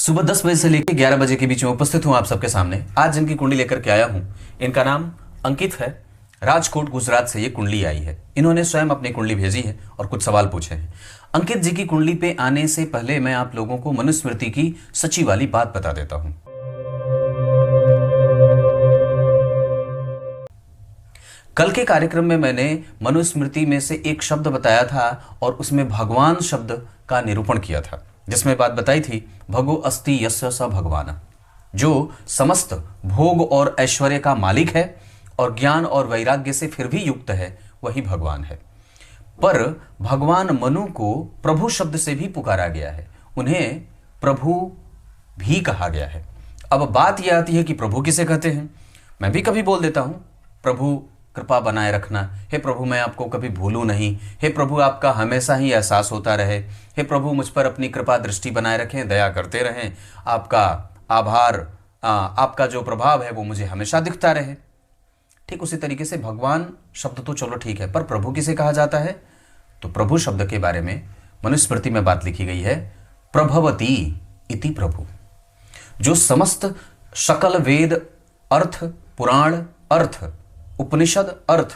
सुबह 10 बजे से लेकर 11 बजे के बीच में उपस्थित हूं आप सबके सामने। आज जिनकी कुंडली लेकर के आया हूं, इनका नाम अंकित है। राजकोट गुजरात से ये कुंडली आई है। इन्होंने स्वयं अपनी कुंडली भेजी है और कुछ सवाल पूछे हैं। अंकित जी की कुंडली पे आने से पहले मैं आप लोगों को मनुस्मृति की सच्ची वाली बात बता देता हूं। कल के कार्यक्रम में मैंने मनुस्मृति में से एक शब्द बताया था और उसमें भगवान शब्द का निरूपण किया था, जिसमें बात बताई थी भगो अस्ति यस्य स भगवान, जो समस्त भोग और ऐश्वर्य का मालिक है और ज्ञान और वैराग्य से फिर भी युक्त है, वही भगवान है। पर भगवान मनु को प्रभु शब्द से भी पुकारा गया है, उन्हें प्रभु भी कहा गया है। अब बात यह आती है कि प्रभु किसे कहते हैं। मैं भी कभी बोल देता हूं, प्रभु कृपा बनाए रखना, हे प्रभु मैं आपको कभी भूलूं नहीं, हे प्रभु आपका हमेशा ही एहसास होता रहे, हे प्रभु मुझ पर अपनी कृपा दृष्टि बनाए रखें, दया करते रहें, आपका आभार, आपका जो प्रभाव है वो मुझे हमेशा दिखता रहे। ठीक उसी तरीके से भगवान शब्द तो चलो ठीक है, पर प्रभु किसे कहा जाता है? तो प्रभु शब्द के बारे में मनुस्मृति में बात लिखी गई है, प्रभवती इति प्रभु, जो समस्त सकल वेद अर्थ, पुराण अर्थ, उपनिषद अर्थ,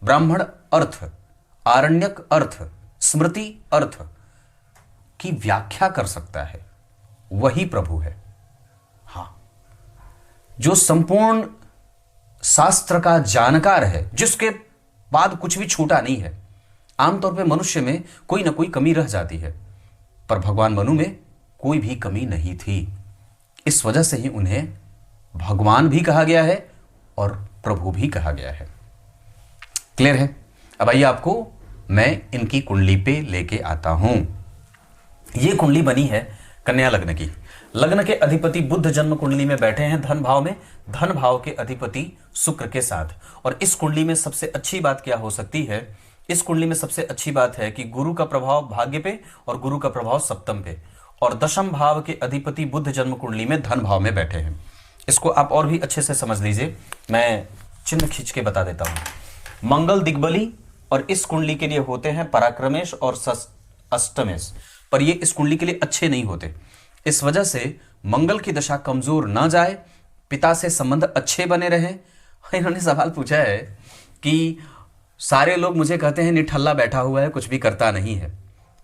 ब्राह्मण अर्थ, आरण्यक अर्थ, स्मृति अर्थ की व्याख्या कर सकता है, वही प्रभु है। हां, जो संपूर्ण शास्त्र का जानकार है, जिसके बाद कुछ भी छूटा नहीं है। आमतौर पे मनुष्य में कोई ना कोई कमी रह जाती है, पर भगवान मनु में कोई भी कमी नहीं थी। इस वजह से ही उन्हें भगवान भी कहा गया है और प्रभु भी कहा गया है। क्लियर है? अब आइए आपको मैं इनकी कुंडली पे लेके आता हूं। यह कुंडली बनी है कन्या लग्न की। लग्न के अधिपति बुध जन्म कुंडली में बैठे हैं धन भाव में, धन भाव के अधिपति शुक्र के साथ। और इस कुंडली में सबसे अच्छी बात क्या हो सकती है? इस कुंडली में सबसे अच्छी बात है कि गुरु का प्रभाव भाग्य पे और गुरु का प्रभाव सप्तम पे, और दशम भाव के अधिपति बुध जन्म कुंडली में धन भाव में बैठे हैं। इसको आप और भी अच्छे से समझ लीजिए, मैं चिन्ह खींच के बता देता हूं। मंगल दिग्बली और इस कुंडली के लिए होते हैं पराक्रमेश और अष्टमेश, पर ये इस कुंडली के लिए अच्छे नहीं होते। इस वजह से मंगल की दशा कमजोर ना जाए, पिता से संबंध अच्छे बने रहें। इन्होंने सवाल पूछा है कि सारे लोग मुझे कहते हैं निठल्ला बैठा हुआ है, कुछ भी करता नहीं है,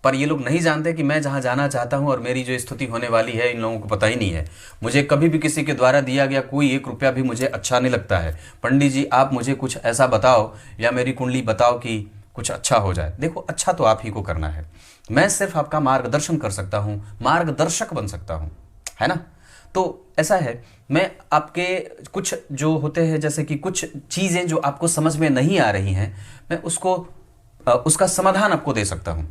पर ये लोग नहीं जानते कि मैं जहां जाना चाहता हूं और मेरी जो स्थिति होने वाली है, इन लोगों को पता ही नहीं है। मुझे कभी भी किसी के द्वारा दिया गया कोई 1 रुपया भी मुझे अच्छा नहीं लगता है। पंडित जी आप मुझे कुछ ऐसा बताओ या मेरी कुंडली बताओ कि कुछ अच्छा हो जाए। देखो, अच्छा तो आप ही को करना है, मैं सिर्फ आपका मार्गदर्शन कर सकता हूं, मार्गदर्शक बन सकता हूं, है ना। तो ऐसा है, मैं आपके कुछ जो होते हैं, जैसे कि कुछ चीजें जो आपको समझ में नहीं आ रही हैं, मैं उसका समाधान आपको दे सकता हूं।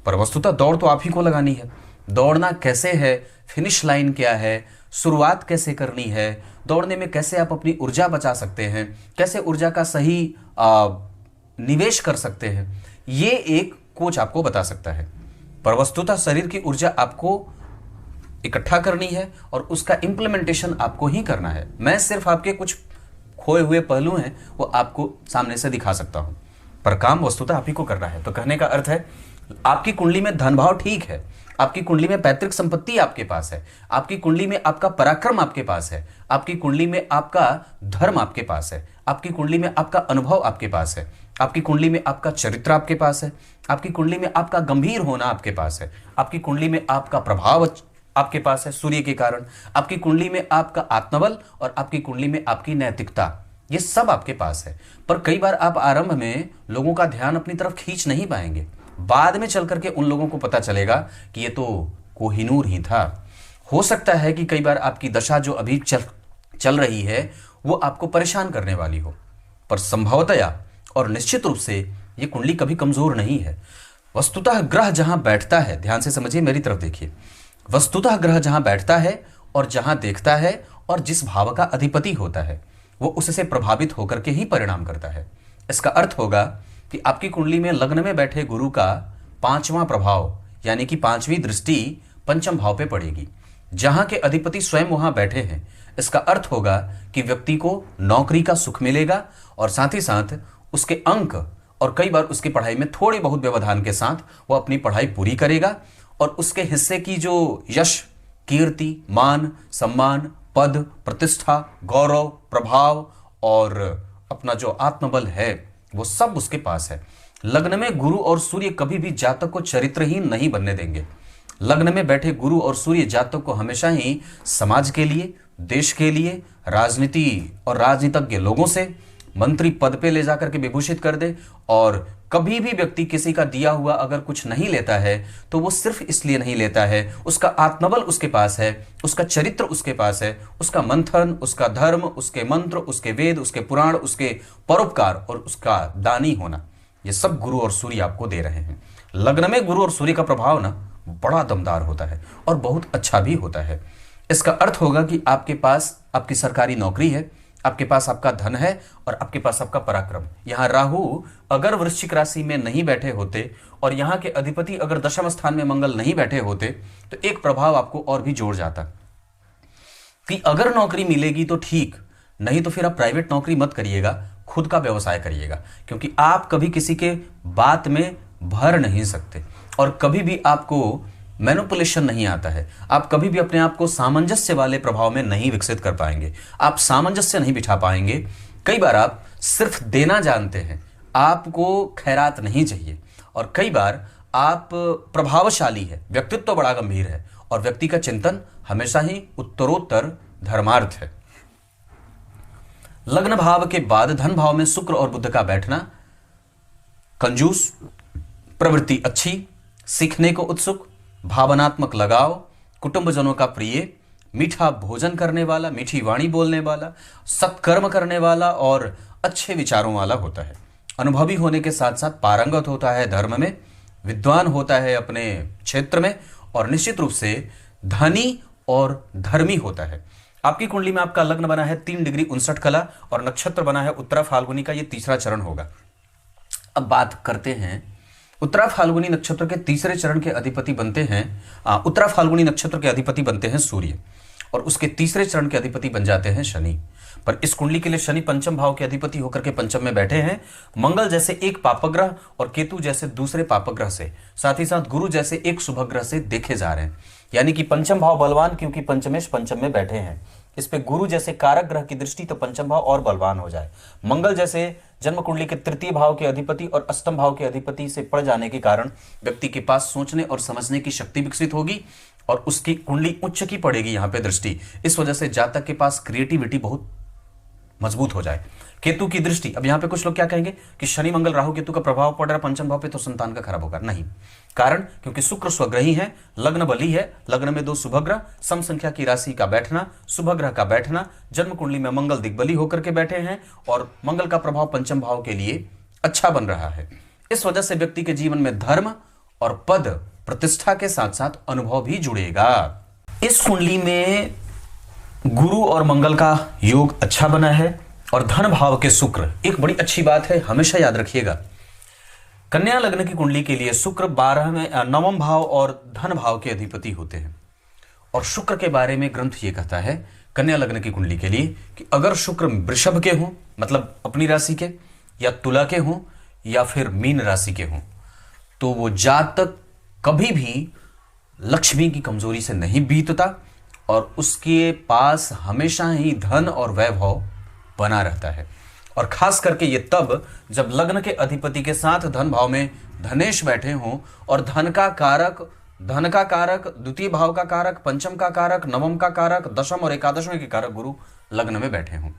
पर वस्तुतः दौड़ तो आप ही को लगानी है। दौड़ना कैसे है, फिनिश लाइन क्या है, शुरुआत कैसे करनी है, दौड़ने में कैसे आप अपनी ऊर्जा बचा सकते हैं, कैसे ऊर्जा का सही निवेश कर सकते हैं, ये एक कोच आपको बता सकता है। पर वस्तुतः शरीर की ऊर्जा आपको इकट्ठा करनी है और उसका इंप्लीमेंटेशन आपको ही करना है। मैं सिर्फ आपके कुछ खोए हुए पहलू हैं वो आपको सामने से दिखा सकता हूं, पर काम वस्तुतः आप ही को करना है। तो कहने का अर्थ है, आपकी कुंडली में धन भाव ठीक है, आपकी कुंडली में पैतृक संपत्ति आपके पास है, आपकी कुंडली में आपका पराक्रम आपके पास है, आपकी कुंडली में आपका धर्म आपके पास है, आपकी कुंडली में आपका अनुभव आपके पास है, आपकी कुंडली में आपका चरित्र आपके पास है, आपकी कुंडली में आपका गंभीर होना आपके पास है, आपकी कुंडली में आपका प्रभाव आपके पास है सूर्य के कारण, आपकी कुंडली में आपका आत्मबल और आपकी कुंडली में आपकी नैतिकता, ये सब आपके पास है। पर कई बार आप आरंभ में लोगों का ध्यान अपनी तरफ खींच नहीं पाएंगे, बाद में चल करके उन लोगों को पता चलेगा कि ये तो कोहिनूर ही था। हो सकता है कि कई बार आपकी दशा जो अभी चल रही है वो आपको परेशान करने वाली हो, पर संभवतया और निश्चित रूप से ये कुंडली कभी कमजोर नहीं है। वस्तुतः ग्रह जहां बैठता है, ध्यान से समझिए, मेरी तरफ देखिए, वस्तुतः ग्रह जहां बैठता है और जहां देखता है और जिस भाव का अधिपति होता है वो उससे प्रभावित होकर के ही परिणाम करता है। इसका अर्थ होगा कि आपकी कुंडली में लग्न में बैठे गुरु का 5वां प्रभाव यानी कि 5वीं दृष्टि पंचम भाव पे पड़ेगी, जहां के अधिपति स्वयं वहां बैठे हैं। इसका अर्थ होगा कि व्यक्ति को नौकरी का सुख मिलेगा और साथ ही साथ उसके अंक और कई बार उसकी पढ़ाई में थोड़े बहुत व्यवधान के साथ वो अपनी पढ़ाई पूरी करेगा और उसके हिस्से की जो यश कीर्ति, मान, सम्मान, पद, प्रतिष्ठा, गौरव, प्रभाव और अपना जो आत्मबल है वो सब उसके पास है। लग्न में गुरु और सूर्य कभी भी जातक को चरित्रहीन नहीं बनने देंगे। लग्न में बैठे गुरु और सूर्य जातक को हमेशा ही समाज के लिए, देश के लिए, राजनीति और राजनीतिज्ञ लोगों से मंत्री पद पे ले जाकर के विभूषित कर दे। और कभी भी व्यक्ति किसी का दिया हुआ अगर कुछ नहीं लेता है तो वो सिर्फ इसलिए नहीं लेता है, उसका आत्मबल उसके पास है, उसका चरित्र उसके पास है, उसका मंथन, उसका धर्म, उसके मंत्र, उसके वेद, उसके पुराण, उसके परोपकार और उसका दानी होना, ये सब गुरु और सूर्य आपको दे रहे हैं। लग्न में गुरु और सूर्य का प्रभाव ना बड़ा दमदार होता है और बहुत अच्छा भी होता है। इसका अर्थ होगा कि आपके पास आपकी सरकारी नौकरी है, आपके पास आपका धन है और आपके पास आपका पराक्रम। यहां राहु अगर वृश्चिक राशि में नहीं बैठे होते और यहां के अधिपति अगर दशम स्थान में मंगल नहीं बैठे होते तो एक प्रभाव आपको और भी जोड़ जाता कि अगर नौकरी मिलेगी तो ठीक, नहीं तो फिर आप प्राइवेट नौकरी मत करिएगा, खुद का व्यवसाय करिएगा, क्योंकि आप कभी किसी के बात में भर नहीं सकते और कभी भी आपको मैनिपुलेशन नहीं आता है। आप कभी भी अपने आप को सामंजस्य वाले प्रभाव में नहीं विकसित कर पाएंगे, आप सामंजस्य नहीं बिठा पाएंगे। कई बार आप सिर्फ देना जानते हैं, आपको खैरात नहीं चाहिए। और कई बार आप प्रभावशाली है, व्यक्तित्व तो बड़ा गंभीर है और व्यक्ति का चिंतन हमेशा ही उत्तरोत्तर धर्मार्थ है। लग्न भाव के बाद धन भाव में शुक्र और बुध का बैठना, कंजूस, प्रवृत्ति अच्छी, सीखने को उत्सुक, भावनात्मक लगाव, कुटुंबजनों का प्रिय, मीठा भोजन करने वाला, मीठी वाणी बोलने वाला, सत्कर्म करने वाला और अच्छे विचारों वाला होता है। अनुभवी होने के साथ साथ पारंगत होता है धर्म में, विद्वान होता है अपने क्षेत्र में और निश्चित रूप से धनी और धर्मी होता है। आपकी कुंडली में आपका लग्न बना है 3 डिग्री 59 कला और नक्षत्र बना है उत्तरा फाल्गुनी का, ये तीसरा चरण होगा। अब बात करते हैं उत्तरा फाल्गुनी नक्षत्र के तीसरे चरण के अधिपति बनते हैं उत्तरा फाल्गुनी नक्षत्र के अधिपति बनते हैं सूर्य और उसके तीसरे चरण के अधिपति बन जाते हैं शनि। पर इस कुंडली के लिए शनि पंचम भाव के अधिपति होकर के पंचम में बैठे हैं, मंगल जैसे एक पापग्रह और केतु जैसे दूसरे पापग्रह से, साथ ही साथ गुरु जैसे एक शुभग्रह से देखे जा रहे हैं। यानी कि पंचम भाव बलवान, क्योंकि पंचमेश पंचम में बैठे हैं। इस पे गुरु जैसे कारक ग्रह की दृष्टि तो पंचम भाव और बलवान हो जाए। मंगल जैसे जन्म कुंडली के तृतीय भाव के अधिपति और अष्टम भाव के अधिपति से पड़ जाने के कारण व्यक्ति के पास सोचने और समझने की शक्ति विकसित होगी और उसकी कुंडली उच्च की पड़ेगी यहाँ पे दृष्टि। इस वजह से जातक के पास क्रिएटिविटी बहुत मजबूत हो जाए। केतु की दृष्टि, अब यहाँ पे कुछ लोग क्या कहेंगे कि शनि मंगल राहु केतु का प्रभाव पड़ रहा है पंचम भाव पे तो संतान का खराब होगा, नहीं। कारण क्योंकि शुक्र स्वग्रही है, लग्न बली है, लग्न में 2 शुभग्रह, सम संख्या की राशि का बैठना, शुभग्रह का बैठना, जन्म कुंडली में मंगल दिग्बली होकर के बैठे हैं और मंगल का प्रभाव पंचम भाव के लिए अच्छा बन रहा है। इस वजह से व्यक्ति के जीवन में धर्म और पद प्रतिष्ठा के साथ साथ अनुभव भी जुड़ेगा। इस कुंडली में गुरु और मंगल का योग अच्छा बना है और धन भाव के शुक्र, एक बड़ी अच्छी बात है, हमेशा याद रखिएगा। कन्या लग्न की कुंडली के लिए शुक्र 9वें भाव और धन भाव के अधिपति होते हैं और शुक्र के बारे में ग्रंथ ये कहता है कन्या लग्न की कुंडली के लिए कि अगर शुक्र वृषभ के हों, मतलब अपनी राशि के, या तुला के हों या फिर मीन राशि के हों, तो वो जातक कभी भी लक्ष्मी की कमजोरी से नहीं बीतता और उसके पास हमेशा ही धन और वैभव बना रहता है। और खास करके ये तब जब लग्न के अधिपति के साथ धन भाव में धनेश बैठे हों और धन का कारक, द्वितीय भाव का कारक, पंचम का कारक, नवम का कारक, दशम और एकादशों के कारक गुरु लग्न में बैठे हों।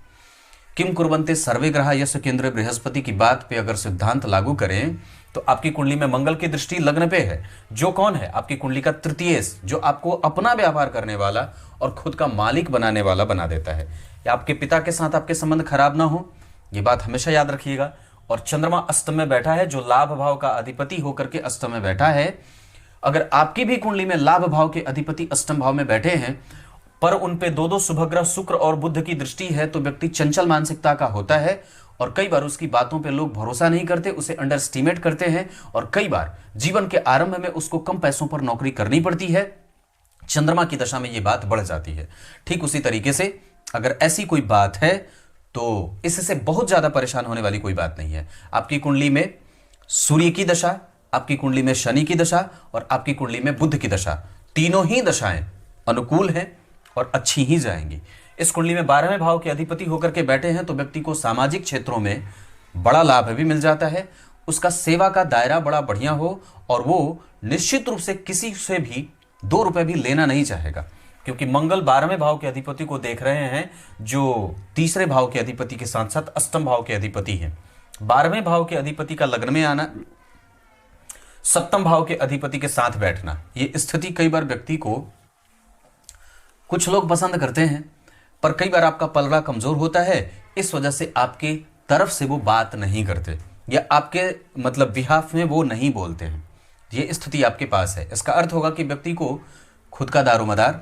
किम कुर्वन्ते सर्वे ग्रहा यस्य केंद्रे बृहस्पति की बात पे अगर सिद्धांत लागू करें तो आपकी कुंडली में मंगल की दृष्टि लग्न पे है, जो कौन है आपकी कुंडली का तृतीयेश, जो आपको अपना व्यापार करने वाला और खुद का मालिक बनाने वाला बना देता है। या आपके पिता के साथ आपके संबंध खराब ना हो, ये बात हमेशा याद रखिएगा। और चंद्रमा अष्टम में बैठा है, जो लाभ भाव का अधिपति होकर के अष्टम में बैठा है। अगर आपकी भी कुंडली में लाभ भाव के अधिपति अष्टम भाव में बैठे हैं पर उन पे 2 शुभग्रह शुक्र और बुध की दृष्टि है तो व्यक्ति चंचल मानसिकता का होता है और कई बार उसकी बातों पे लोग भरोसा नहीं करते, उसे अंडर एस्टिमेट करते हैं और कई बार जीवन के आरंभ में उसको कम पैसों पर नौकरी करनी पड़ती है। चंद्रमा की दशा में ये बात बढ़ जाती है। ठीक उसी तरीके से अगर ऐसी कोई बात है तो इससे बहुत ज्यादा परेशान होने वाली कोई बात नहीं है। आपकी कुंडली में सूर्य की दशा, आपकी कुंडली में शनि की दशा और आपकी कुंडली में बुध की दशा, तीनों ही दशाएं अनुकूल हैं और अच्छी ही जाएंगी। इस कुंडली में 12वें भाव के अधिपति होकर के बैठे हैं तो व्यक्ति को सामाजिक क्षेत्रों में बड़ा लाभ भी मिल जाता है, उसका सेवा का दायरा बड़ा बढ़िया हो और वो निश्चित रूप से किसी से भी 2 रुपए भी लेना नहीं चाहेगा, क्योंकि मंगल 12वें भाव के अधिपति को देख रहे हैं जो तीसरे भाव के अधिपति के साथ साथ अष्टम भाव के अधिपति हैं। 12वें भाव के अधिपति का लग्न में आना, सप्तम भाव के अधिपति के साथ बैठना, ये स्थिति कई बार व्यक्ति को कुछ लोग पसंद करते हैं पर कई बार आपका पलड़ा कमजोर होता है, इस वजह से आपके तरफ से वो बात नहीं करते या आपके मतलब बिहाफ में वो नहीं बोलते हैं। ये स्थिति आपके पास है। इसका अर्थ होगा कि व्यक्ति को खुद का दारोमदार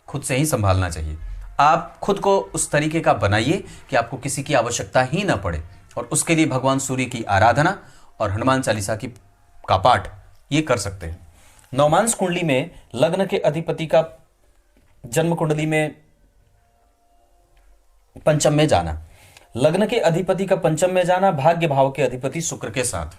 खुद से ही संभालना चाहिए। आप खुद को उस तरीके का बनाइए कि आपको किसी की आवश्यकता ही ना पड़े, और उसके लिए भगवान सूर्य की आराधना और हनुमान चालीसा का पाठ ये कर सकते हैं। नवमांश कुंडली में लग्न के अधिपति का जन्म कुंडली में पंचम में जाना, लग्न के अधिपति का पंचम में जाना भाग्य भाव के अधिपति शुक्र के साथ,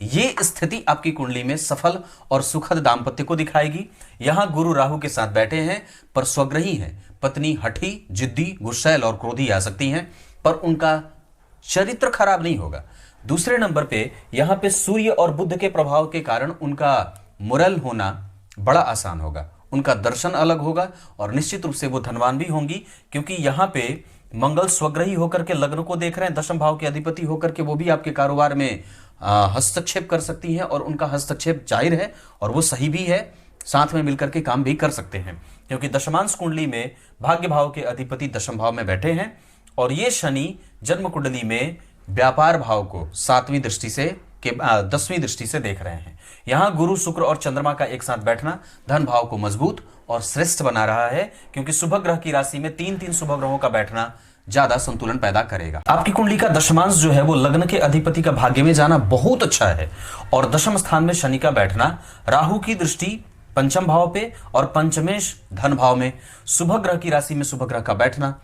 ये स्थिति आपकी कुंडली में सफल और सुखद दाम्पत्य को दिखाएगी। यहां गुरु राहु के साथ बैठे हैं पर स्वग्रही हैं। पत्नी हठी, जिद्दी, गुस्सैल और क्रोधी आ सकती हैं पर उनका चरित्र खराब नहीं होगा। दूसरे नंबर पे यहां पे सूर्य और बुध के प्रभाव के कारण उनका मुरल होना बड़ा आसान होगा, उनका दर्शन अलग होगा और निश्चित रूप से वो धनवान भी होंगी, क्योंकि यहां पे मंगल स्वग्रही होकर के लग्न को देख रहे हैं, दशम भाव के अधिपति होकर के वो भी आपके कारोबार में हस्तक्षेप कर सकती हैं और उनका हस्तक्षेप जाहिर है और वो सही भी है, साथ में मिलकर के काम भी कर सकते हैं, क्योंकि दशमांश कुंडली में भाग्य भाव के अधिपति दशम भाव में बैठे हैं और ये शनि जन्म कुंडली में व्यापार भाव को 7वीं दृष्टि से 10वीं दृष्टि से देख रहे हैं। यहां गुरु शुक्र और चंद्रमा का एक साथ बैठना धन भाव को मजबूत और श्रेष्ठ बना रहा है, क्योंकि शुभ ग्रह की राशि में 3 शुभ ग्रहों का बैठना ज्यादा संतुलन पैदा करेगा। आपकी कुंडली का दशमांश जो है वो लग्न के अधिपति का भाग्य में जाना बहुत अच्छा है और दशम स्थान में शनि का बैठना, राहु की दृष्टि पंचम भाव पे और पंचमेश धन भाव में, शुभ ग्रह की राशि में शुभ ग्रह का बैठना,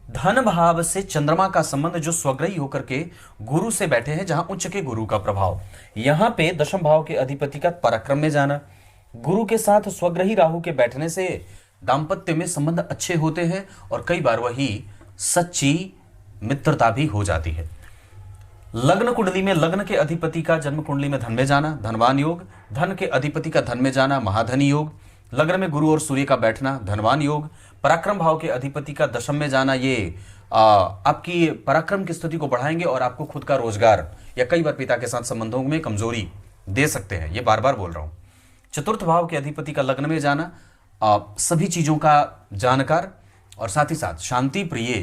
धन भाव से चंद्रमा का संबंध जो स्वग्रही होकर के गुरु से बैठे हैं जहां उच्च के गुरु का प्रभाव, यहां पे दशम भाव के अधिपति का पराक्रम में जाना, गुरु के साथ स्वग्रही राहु के बैठने से दाम्पत्य में संबंध अच्छे होते हैं और कई बार वही सच्ची मित्रता भी हो जाती है। लग्न कुंडली में लग्न के अधिपति का जन्म कुंडली में धन में जाना धनवान योग, धन के अधिपति का धन में जाना महाधनी योग, लग्न में गुरु और सूर्य का बैठना धनवान योग, पराक्रम भाव के अधिपति का दशम में जाना, ये आपकी पराक्रम की स्थिति को बढ़ाएंगे और आपको खुद का रोजगार या कई बार पिता के साथ संबंधों में कमजोरी दे सकते हैं, ये बार बार बोल रहा हूं। चतुर्थ भाव के अधिपति का लग्न में जाना सभी चीजों का जानकार और साथ ही साथ शांति प्रिय,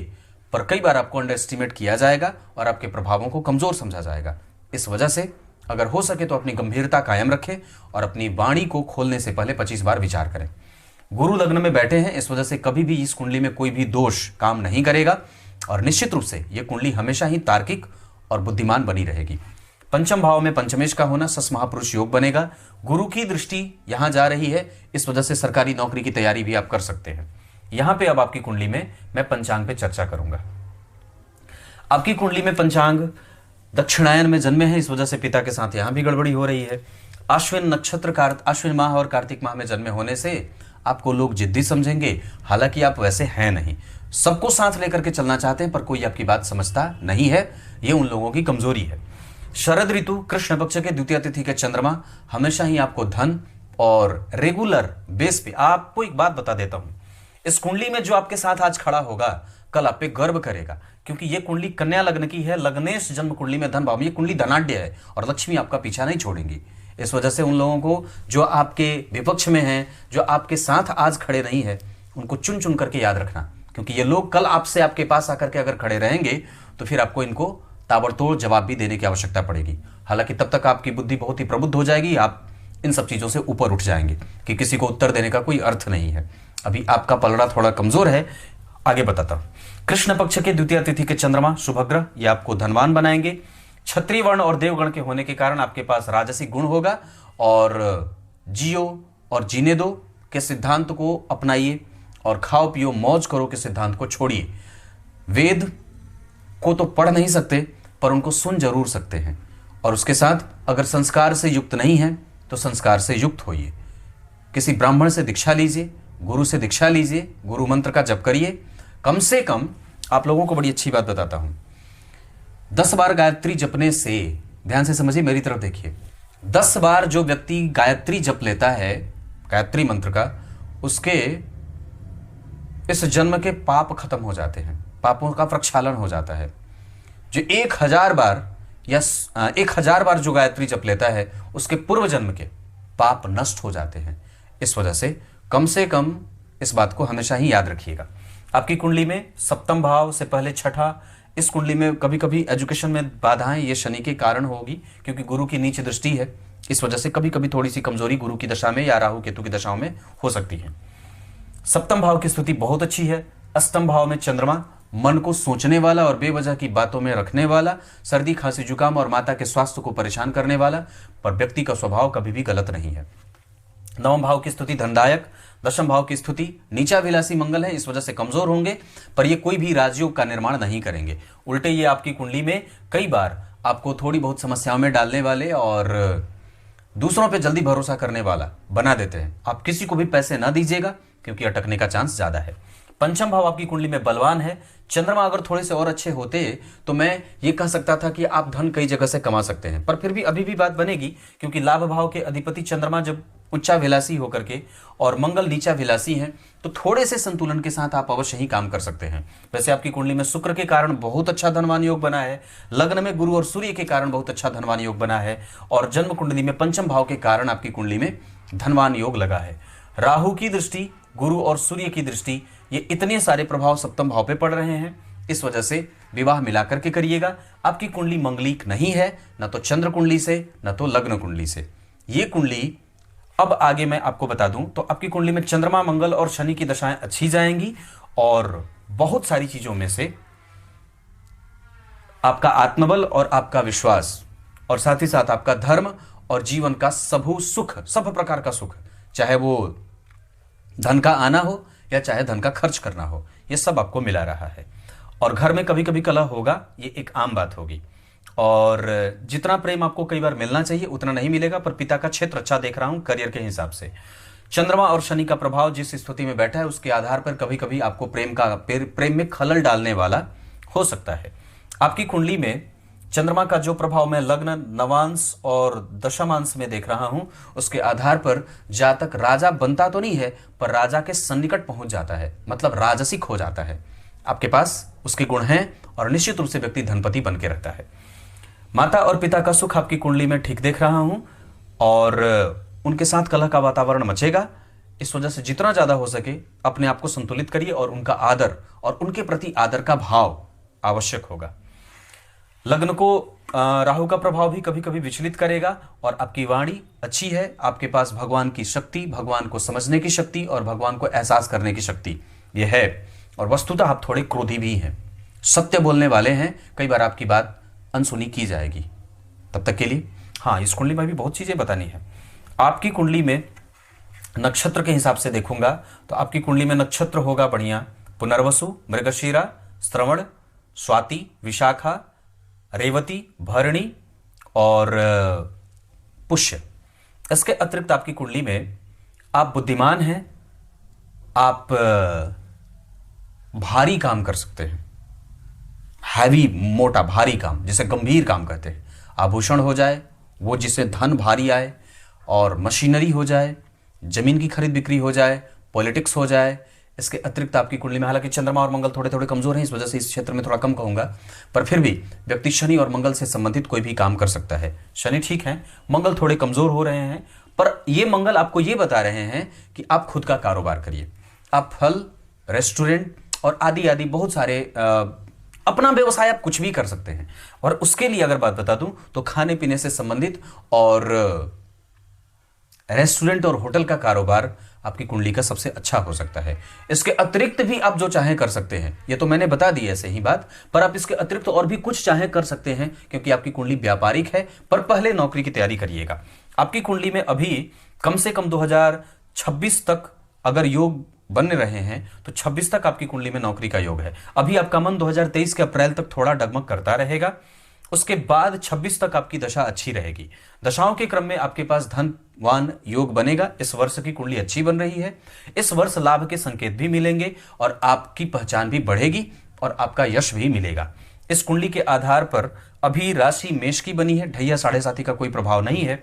पर कई बार आपको अंडर एस्टिमेट किया जाएगा और आपके प्रभावों को कमजोर समझा जाएगा। इस वजह से अगर हो सके तो अपनी गंभीरता कायम रखें और अपनी वाणी को खोलने से पहले 25 बार विचार करें। गुरु लग्न में बैठे हैं, इस वजह से कभी भी इस कुंडली में कोई भी दोष काम नहीं करेगा और निश्चित रूप से यह कुंडली हमेशा ही तार्किक और बुद्धिमान बनी रहेगी। पंचम भाव में पंचमेश का होना सस महापुरुष योग बनेगा। गुरु की दृष्टि यहां जा रही है, इस वजह से सरकारी नौकरी की तैयारी भी आप कर सकते हैं। यहां पे अब आपकी कुंडली में मैं पंचांग पे चर्चा करूंगा। आपकी कुंडली में पंचांग दक्षिणायन में जन्मे हैं, इस वजह से पिता के साथ यहां भी गड़बड़ी हो रही है। अश्विन नक्षत्र अश्विन माह और कार्तिक माह में जन्मे होने से आपको लोग जिद्दी समझेंगे, हालांकि आप वैसे हैं नहीं, सबको साथ लेकर के चलना चाहते हैं पर कोई आपकी बात समझता नहीं है, ये उन लोगों की कमजोरी है। शरद ऋतु कृष्ण पक्ष के द्वितीय तिथि के चंद्रमा हमेशा ही आपको धन और रेगुलर बेस पे, आपको एक बात बता देता हूं, इस कुंडली में जो आपके साथ आज खड़ा होगा कल आप पे गर्व करेगा, क्योंकि ये कुंडली कन्या लग्न की है। लग्नेश जन्म कुंडली में धन भाव, ये कुंडली धनाढ्य है और लक्ष्मी आपका पीछा नहीं छोड़ेंगी। इस वजह से उन लोगों को जो आपके विपक्ष में हैं, जो आपके साथ आज खड़े नहीं है, उनको चुन चुन करके याद रखना, क्योंकि ये लोग कल आपसे आपके पास आकर के अगर खड़े रहेंगे तो फिर आपको इनको ताबड़तोड़ जवाब भी देने की आवश्यकता पड़ेगी। हालांकि तब तक आपकी बुद्धि बहुत ही प्रबुद्ध हो जाएगी, आप इन सब चीजों से ऊपर उठ जाएंगे कि किसी को उत्तर देने का कोई अर्थ नहीं है। अभी आपका पलड़ा थोड़ा कमजोर है, आगे बताता हूं। कृष्ण पक्ष के द्वितीय तिथि के चंद्रमा शुभ ग्रह, ये आपको धनवान बनाएंगे। क्षत्रिय वर्ण और देवगण के होने के कारण आपके पास राजसी गुण होगा और जियो और जीने दो के सिद्धांत को अपनाइए और खाओ पियो मौज करो के सिद्धांत को छोड़िए। वेद को तो पढ़ नहीं सकते पर उनको सुन जरूर सकते हैं, और उसके साथ अगर संस्कार से युक्त नहीं है तो संस्कार से युक्त होइए। किसी ब्राह्मण से दीक्षा लीजिए, गुरु से दीक्षा लीजिए, गुरु मंत्र का जप करिए। कम से कम आप लोगों को बड़ी अच्छी बात बताता हूं, 10 बार गायत्री जपने से, ध्यान से समझिए, मेरी तरफ देखिए, 10 बार जो व्यक्ति गायत्री जप लेता है, गायत्री मंत्र का, उसके इस जन्म के पाप खत्म हो जाते हैं, पापों का प्रक्षालन हो जाता है। जो 1000 बार या 1000 बार जो गायत्री जप लेता है, उसके पूर्व जन्म के पाप नष्ट हो जाते हैं। इस वजह से कम इस बात को हमेशा ही याद रखिएगा। आपकी कुंडली में सप्तम भाव से पहले छठा, इस कुंडली में कभी कभी एजुकेशन में बाधाएं ये शनि के कारण होगी, क्योंकि गुरु की नीच दृष्टि है। इस वजह से कभी कभी थोड़ी सी कमजोरी गुरु की दशा में या राहु केतु की दशाओं में हो सकती है। सप्तम भाव की स्थिति बहुत अच्छी है। अष्टम भाव में चंद्रमा, मन को सोचने वाला और बेवजह की बातों में रखने वाला, सर्दी खांसी जुकाम और माता के स्वास्थ्य को परेशान करने वाला, पर व्यक्ति का स्वभाव कभी भी गलत नहीं है। नवम भाव की स्थिति धनदायक। दशम भाव की स्थिति नीचाभिलाषी मंगल है, इस वजह से कमजोर होंगे, पर ये कोई भी राजयोग का निर्माण नहीं करेंगे। उल्टे ये आपकी कुंडली में कई बार आपको थोड़ी बहुत समस्याओं में डालने वाले और दूसरों पे जल्दी भरोसा करने वाला बना देते हैं। आप किसी को भी पैसे ना दीजिएगा, क्योंकि अटकने का चांस ज्यादा है। पंचम भाव आपकी कुंडली में बलवान है। चंद्रमा अगर थोड़े से और अच्छे होते तो मैं ये कह सकता था कि आप धन कई जगह से कमा सकते हैं, पर फिर भी अभी भी बात बनेगी, क्योंकि लाभ भाव के अधिपति चंद्रमा जब उच्चाभिलाषी होकर के और मंगल नीचाभिलाषी हैं, तो थोड़े से संतुलन के साथ आप अवश्य ही काम कर सकते हैं। वैसे आपकी कुंडली में शुक्र के कारण बहुत अच्छा धनवान योग बना है, लग्न में गुरु और सूर्य के कारण बहुत अच्छा धनवान योग बना है, और जन्म कुंडली में पंचम भाव के कारण आपकी कुंडली में धनवान योग लगा है। राहु की दृष्टि, गुरु और सूर्य की दृष्टि, ये इतने सारे प्रभाव सप्तम भाव पे पड़ रहे हैं। इस वजह से विवाह मिलाकर के करिएगा। आपकी कुंडली मंगलिक नहीं है, न तो चंद्र कुंडली से न तो लग्न कुंडली से। ये कुंडली अब आगे मैं आपको बता दूं तो आपकी कुंडली में चंद्रमा, मंगल और शनि की दशाएं अच्छी जाएंगी, और बहुत सारी चीजों में से आपका आत्मबल और आपका विश्वास, और साथ ही साथ आपका धर्म और जीवन का सबू सुख, सब प्रकार का सुख, चाहे वो धन का आना हो या चाहे धन का खर्च करना हो, ये सब आपको मिला रहा है। और घर में कभी कभी कलह होगा, ये एक आम बात होगी, और जितना प्रेम आपको कई बार मिलना चाहिए उतना नहीं मिलेगा। पर पिता का क्षेत्र अच्छा देख रहा हूं करियर के हिसाब से। चंद्रमा और शनि का प्रभाव जिस स्थिति में बैठा है, उसके आधार पर कभी कभी आपको प्रेम में खलल डालने वाला हो सकता है। आपकी कुंडली में चंद्रमा का जो प्रभाव मैं लग्न, नवांश और दशमांश में देख रहा हूं, उसके आधार पर जातक राजा बनता तो नहीं है, पर राजा के सन्निकट पहुंच जाता है, मतलब राजसिक हो जाता है। आपके पास उसके गुण हैं और निश्चित रूप से व्यक्ति धनपति बन के रहता है। माता और पिता का सुख आपकी कुंडली में ठीक देख रहा हूं, और उनके साथ कलह का वातावरण मचेगा। इस वजह से जितना ज्यादा हो सके अपने आप को संतुलित करिए, और उनका आदर और उनके प्रति आदर का भाव आवश्यक होगा। लग्न को राहु का प्रभाव भी कभी कभी विचलित करेगा, और आपकी वाणी अच्छी है। आपके पास भगवान की शक्ति, भगवान को समझने की शक्ति और भगवान को एहसास करने की शक्ति यह है। और वस्तुतः आप थोड़े क्रोधी भी हैं, सत्य बोलने वाले हैं, कई बार आपकी बात अनसुनी की जाएगी। तब तक के लिए हाँ, इस कुंडली में भी बहुत चीजें बतानी है। आपकी कुंडली में नक्षत्र के हिसाब से देखूंगा तो आपकी कुंडली में नक्षत्र होगा बढ़िया, पुनर्वसु, मृगशीरा, श्रवण, स्वाति, विशाखा, रेवती, भरणी और पुष्य। इसके अतिरिक्त आपकी कुंडली में आप बुद्धिमान हैं, आप भारी काम कर सकते हैं, हैवी, मोटा, भारी काम, जिसे गंभीर काम कहते हैं। आभूषण हो जाए, वो जिससे धन भारी आए, और मशीनरी हो जाए, जमीन की खरीद बिक्री हो जाए, पॉलिटिक्स हो जाए। इसके अतिरिक्त आपकी कुंडली में, हालांकि चंद्रमा और मंगल थोड़े थोड़े कमजोर हैं, इस वजह से इस क्षेत्र में थोड़ा कम कहूंगा, पर फिर भी व्यक्ति शनि और मंगल से संबंधित कोई भी काम कर सकता है। शनि ठीक है, मंगल थोड़े कमजोर हो रहे हैं, पर ये मंगल आपको ये बता रहे हैं कि आप खुद का कारोबार करिए। आप फल, रेस्टोरेंट और आदि आदि बहुत सारे अपना व्यवसाय आप कुछ भी कर सकते हैं। और उसके लिए अगर बात बता दूं तो खाने पीने से संबंधित और रेस्टोरेंट और होटल का कारोबार आपकी कुंडली का सबसे अच्छा हो सकता है। इसके अतिरिक्त भी आप जो चाहें कर सकते हैं, ये तो मैंने बता दी ऐसे ही बात, पर आप इसके अतिरिक्त और भी कुछ चाहें कर सकते हैं, क्योंकि आपकी कुंडली व्यापारिक है। पर पहले नौकरी की तैयारी करिएगा। आपकी कुंडली में अभी कम से कम 2026 तक अगर योग बन रहे हैं तो 26 तक आपकी कुंडली में नौकरी का योग है। अभी आपका मन 2023 के अप्रैल तक थोड़ा डगमग करता रहेगा, उसके बाद 26 तक आपकी दशा अच्छी रहेगी। दशाओं के क्रम में आपके पास धनवान योग बनेगा। इस वर्ष की कुंडली अच्छी बन रही है। इस वर्ष लाभ के संकेत भी मिलेंगे और आपकी पहचान भी बढ़ेगी और आपका यश भी मिलेगा। इस कुंडली के आधार पर अभी राशि मेष की बनी है। ढैया साढ़े साथी का कोई प्रभाव नहीं है,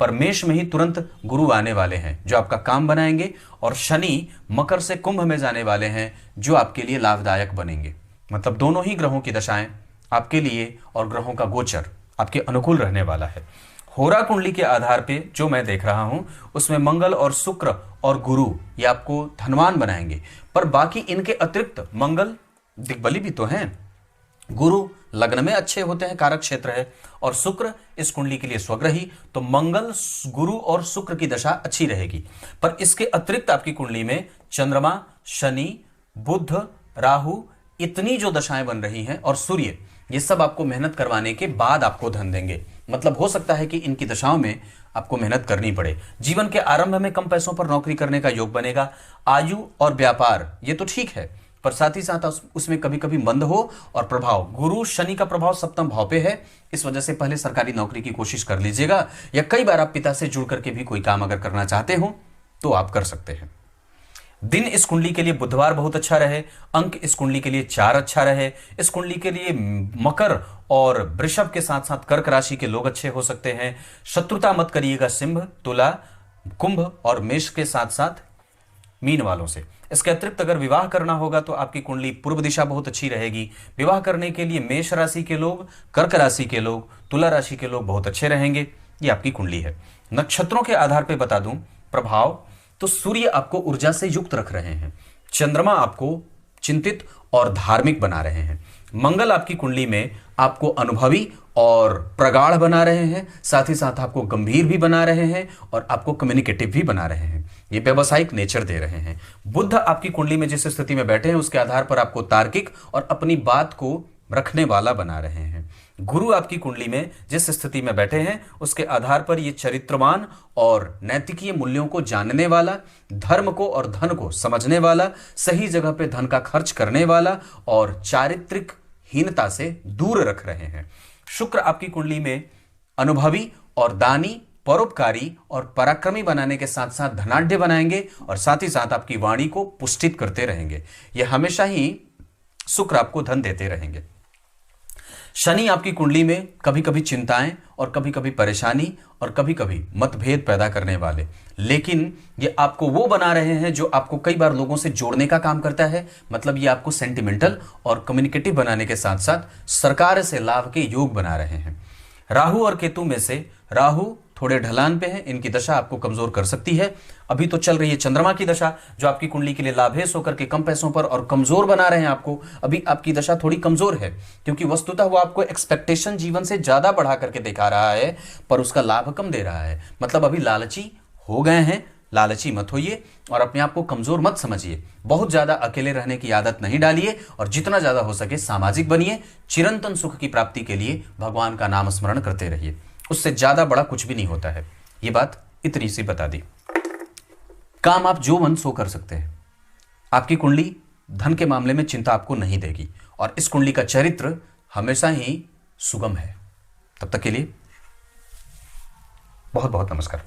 पर मेष में ही तुरंत गुरु आने वाले हैं जो आपका काम बनाएंगे, और शनि मकर से कुंभ में जाने वाले हैं जो आपके लिए लाभदायक बनेंगे। मतलब दोनों ही ग्रहों की दशाएं आपके लिए और ग्रहों का गोचर आपके अनुकूल रहने वाला है। होरा कुंडली के आधार पे जो मैं देख रहा हूं उसमें मंगल और शुक्र और गुरु ये आपको धनवान बनाएंगे, पर बाकी इनके अतिरिक्त मंगल दिग्बली भी तो हैं, गुरु लग्न में अच्छे होते हैं, कारक क्षेत्र है, और शुक्र इस कुंडली के लिए स्वग्रही, तो मंगल गुरु और शुक्र की दशा अच्छी रहेगी। पर इसके अतिरिक्त आपकी कुंडली में चंद्रमा, शनि, बुध, राहु इतनी जो दशाएं बन रही हैं और सूर्य, ये सब आपको मेहनत करवाने के बाद आपको धन देंगे। मतलब हो सकता है कि इनकी दशाओं में आपको मेहनत करनी पड़े। जीवन के आरंभ में कम पैसों पर नौकरी करने का योग बनेगा। आयु और व्यापार ये तो ठीक है, पर साथ ही साथ उसमें कभी कभी मंद हो और प्रभाव, गुरु शनि का प्रभाव सप्तम भाव पे है, इस वजह से पहले सरकारी नौकरी की कोशिश कर लीजिएगा, या कई बार आप पिता से जुड़ करके भी कोई काम अगर करना चाहते हो तो आप कर सकते हैं। दिन इस कुंडली के लिए बुधवार बहुत अच्छा रहे। अंक इस कुंडली के लिए 4 अच्छा रहे। इस कुंडली के लिए मकर और वृषभ के साथ साथ कर्क राशि के लोग अच्छे हो सकते हैं। शत्रुता मत करिएगा सिंह, तुला, कुंभ और मेष के साथ साथ मीन वालों से। इसके अतिरिक्त अगर विवाह करना होगा तो आपकी कुंडली पूर्व दिशा बहुत अच्छी रहेगी। विवाह करने के लिए मेष राशि के लोग, कर्क राशि के लोग, तुला राशि के लोग बहुत अच्छे रहेंगे। ये आपकी कुंडली है। नक्षत्रों के आधार पर बता दूं प्रभाव, तो सूर्य आपको ऊर्जा से युक्त रख रहे हैं, चंद्रमा आपको चिंतित और धार्मिक बना रहे हैं, मंगल आपकी कुंडली में आपको अनुभवी और प्रगाढ़ बना रहे हैं, साथ ही साथ आपको गंभीर भी बना रहे हैं और आपको कम्युनिकेटिव भी बना रहे हैं, ये व्यावसायिक नेचर दे रहे हैं। बुध आपकी कुंडली में जिस स्थिति में बैठे हैं उसके आधार पर आपको तार्किक और अपनी बात को रखने वाला बना रहे हैं। गुरु आपकी कुंडली में जिस स्थिति में बैठे हैं उसके आधार पर ये चरित्रवान और नैतिकीय मूल्यों को जानने वाला, धर्म को और धन को समझने वाला, सही जगह पे धन का खर्च करने वाला और चारित्रिक हीनता से दूर रख रहे हैं। शुक्र आपकी कुंडली में अनुभवी और दानी, परोपकारी और पराक्रमी बनाने के साथ साथ धनाढ्य बनाएंगे और साथ ही साथ आपकी वाणी को पुष्टित करते रहेंगे। यह हमेशा ही शुक्र आपको धन देते रहेंगे। शनि आपकी कुंडली में कभी कभी चिंताएं और कभी कभी परेशानी और कभी कभी मतभेद पैदा करने वाले, लेकिन ये आपको वो बना रहे हैं जो आपको कई बार लोगों से जोड़ने का काम करता है। मतलब ये आपको सेंटिमेंटल और कम्युनिकेटिव बनाने के साथ साथ सरकार से लाभ के योग बना रहे हैं। राहु और केतु में से राहु थोड़े ढलान पे हैं, इनकी दशा आपको कमजोर कर सकती है। अभी तो चल रही है चंद्रमा की दशा जो आपकी कुंडली के लिए लाभेश होकर के कम पैसों पर और कमजोर बना रहे हैं आपको। अभी आपकी दशा थोड़ी कमजोर है क्योंकि वस्तुतः वो आपको एक्सपेक्टेशन जीवन से ज्यादा बढ़ा करके दिखा रहा है, पर उसका लाभ कम दे रहा है। मतलब अभी लालची हो गए हैं, लालची मत होइए और अपने आप को कमजोर मत समझिए। बहुत ज्यादा अकेले रहने की आदत नहीं डालिए और जितना ज्यादा हो सके सामाजिक बनिए। चिरंतन सुख की प्राप्ति के लिए भगवान का नाम स्मरण करते रहिए, उससे ज्यादा बड़ा कुछ भी नहीं होता है। ये बात इतनी सी बता दी। काम आप जो मन सो कर सकते हैं। आपकी कुंडली धन के मामले में चिंता आपको नहीं देगी और इस कुंडली का चरित्र हमेशा ही सुगम है। तब तक के लिए बहुत बहुत नमस्कार।